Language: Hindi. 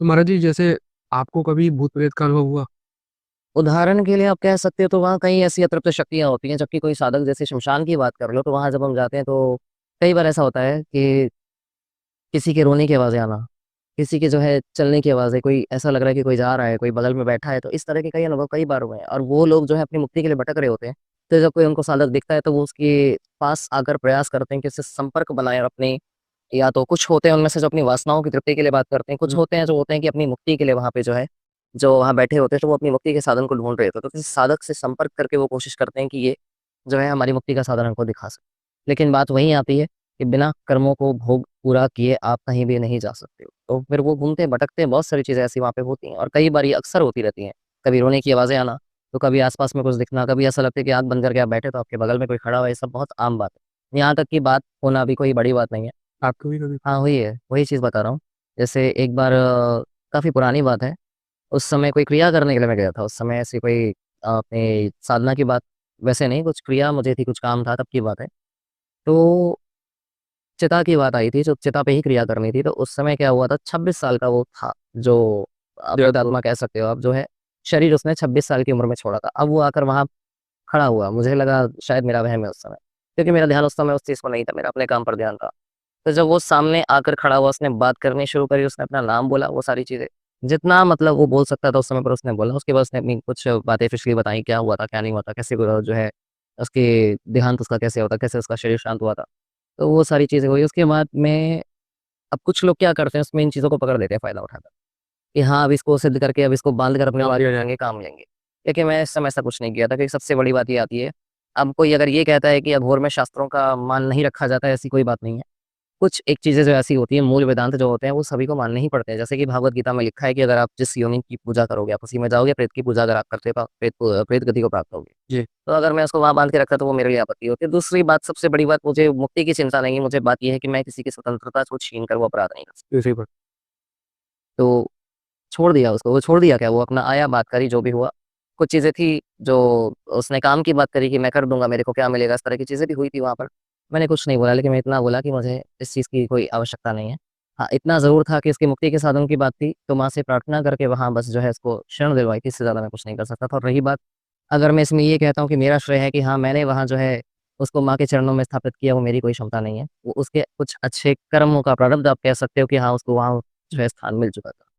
तो महाराज जी, जैसे आपको कभी भूत प्रेत का अनुभव हुआ? उदाहरण के लिए आप कह सकते हो तो वहाँ कई ऐसी अतृप्त शक्तियाँ होती हैं, जबकि कोई साधक जैसे शमशान की बात कर लो तो वहाँ जब हम जाते हैं तो कई बार ऐसा होता है कि किसी के रोने की आवाज़ें आना, किसी के जो है चलने की आवाज़ें, कोई ऐसा लग रहा है कि कोई जा रहा है, कोई बगल में बैठा है, तो इस तरह के कई अनुभव कई बार हुए हैं और वो लोग जो है अपनी मुक्ति के लिए भटक रहे होते हैं। तो जब कोई उनको साधक दिखता है तो वो उसके पास आकर प्रयास करते हैं कि उससे संपर्क बनाएँ और अपनी या तो कुछ होते हैं उनमें से जो अपनी वासनाओं की तृप्ति के लिए बात करते हैं, कुछ हुँ। होते हैं जो होते हैं कि अपनी मुक्ति के लिए वहाँ पे जो है, जो वहाँ बैठे होते हैं तो वो अपनी मुक्ति के साधन को ढूँढ रहे होते हैं। तो किसी साधक से संपर्क करके वो कोशिश करते हैं कि ये जो है हमारी मुक्ति का साधन हमको दिखा सके। लेकिन बात वहीं आती है कि बिना कर्मों को भोग पूरा किए आप कहीं भी नहीं जा सकते हो। तो फिर वो घूमते भटकते हैं, बहुत सारी चीज़ें ऐसी वहाँ पे होती हैं और कई बार ये अक्सर होती रहती हैं। कभी रोने की आवाज़ें आना, तो कभी आस-पास में कुछ दिखना, कभी ऐसा लगता है कि आँख बंद करके आप बैठे तो आपके बगल में कोई खड़ा हुआ है, ये सब बहुत आम बात है। यहाँ तक की बात होना भी कोई बड़ी बात नहीं है। आपको भी कभी? हाँ, वही है, वही चीज़ बता रहा हूँ। जैसे एक बार काफ़ी पुरानी बात है, उस समय कोई क्रिया करने के लिए मैं गया था। उस समय ऐसी कोई अपनी साधना की बात वैसे नहीं, कुछ क्रिया मुझे थी, कुछ काम था, तब की बात है। तो चिता की बात आई थी, जो चिता पे ही क्रिया करनी थी, तो उस समय क्या हुआ था, 26 साल का वो था, जो डेथ हो। प्रेतात्मा कह सकते हो आप, जो है शरीर उसने 26 साल की उम्र में छोड़ा था। अब वो आकर वहाँ खड़ा हुआ, मुझे लगा शायद मेरा वहम है उस समय, क्योंकि मेरा ध्यान उस समय उस चीज़ को नहीं था, मेरा अपने काम पर ध्यान था। तो जब वो सामने आकर खड़ा हुआ, उसने बात करनी शुरू करी, उसने अपना नाम बोला, वो सारी चीज़ें, जितना मतलब वो बोल सकता था उस समय पर उसने बोला। उसके बाद उसने अपनी कुछ बातें पिछली बताई, क्या हुआ था, क्या नहीं हुआ था, कैसे जो है उसकी देहांत उसका कैसे हुआ था, कैसे उसका शरीर शांत हुआ था। तो वो सारी चीज़ें हुई, उसके बाद में अब कुछ लोग क्या करते हैं उसमें इन चीज़ों को पकड़ लेते हैं फ़ायदा उठाकर, कि हाँ, अब इसको सिद्ध करके अब इसको बाँध कर अपने काम पास लिया जाए। रखेंगे, काम लेंगे। लेकिन मैं इस समय ऐसा कुछ नहीं किया था, क्योंकि सबसे बड़ी बात ये आती है, अब कोई अगर ये कहता है कि अघोर में शास्त्रों का मान नहीं रखा जाता है, ऐसी कोई बात नहीं है। कुछ एक चीज़ें जो ऐसी होती हैं, मूल वेदांत जो होते हैं, वो सभी को मानने ही पड़ते हैं। जैसे कि भागवत गीता में लिखा है कि अगर आप जिस योनि की पूजा करोगे, आप उसी में जाओगे, प्रेत की पूजा अगर आप करते हो, प्रेत गति को प्राप्त होगे। जी। तो अगर मैं उसको वहाँ बाँध के रखता तो वो मेरे लिए आपत्ति होती है। दूसरी बात, सबसे बड़ी बात, मुझे मुक्ति की चिंता नहीं है, मुझे बात ये है कि मैं किसी की स्वतंत्रता को छीन कर वो अपराध नहीं कर सकता। इसी पर। तो छोड़ दिया उसको, वो छोड़ दिया क्या, वो अपना आया, बात करी, जो भी हुआ। कुछ चीज़ें थी जो उसने काम की बात करी कि मैं कर दूँगा, मेरे को क्या मिलेगा, इस तरह की चीज़ें भी हुई थी वहाँ पर। मैंने कुछ नहीं बोला, लेकिन मैं इतना बोला कि मुझे इस चीज़ की कोई आवश्यकता नहीं है। हाँ, इतना ज़रूर था कि इसकी मुक्ति के साधन की बात थी, तो माँ से प्रार्थना करके वहाँ बस जो है इसको शरण दिलवाई थी, इससे ज़्यादा मैं कुछ नहीं कर सकता था। और रही बात, अगर मैं इसमें ये कहता हूँ कि मेरा श्रेय है कि हाँ, मैंने वहाँ जो है उसको माँ के चरणों में स्थापित किया, वो मेरी कोई क्षमता नहीं है। वो उसके कुछ अच्छे कर्मों का प्रारब्ध आप कह सकते हो कि हाँ, उसको वहाँ जो है स्थान मिल चुका था।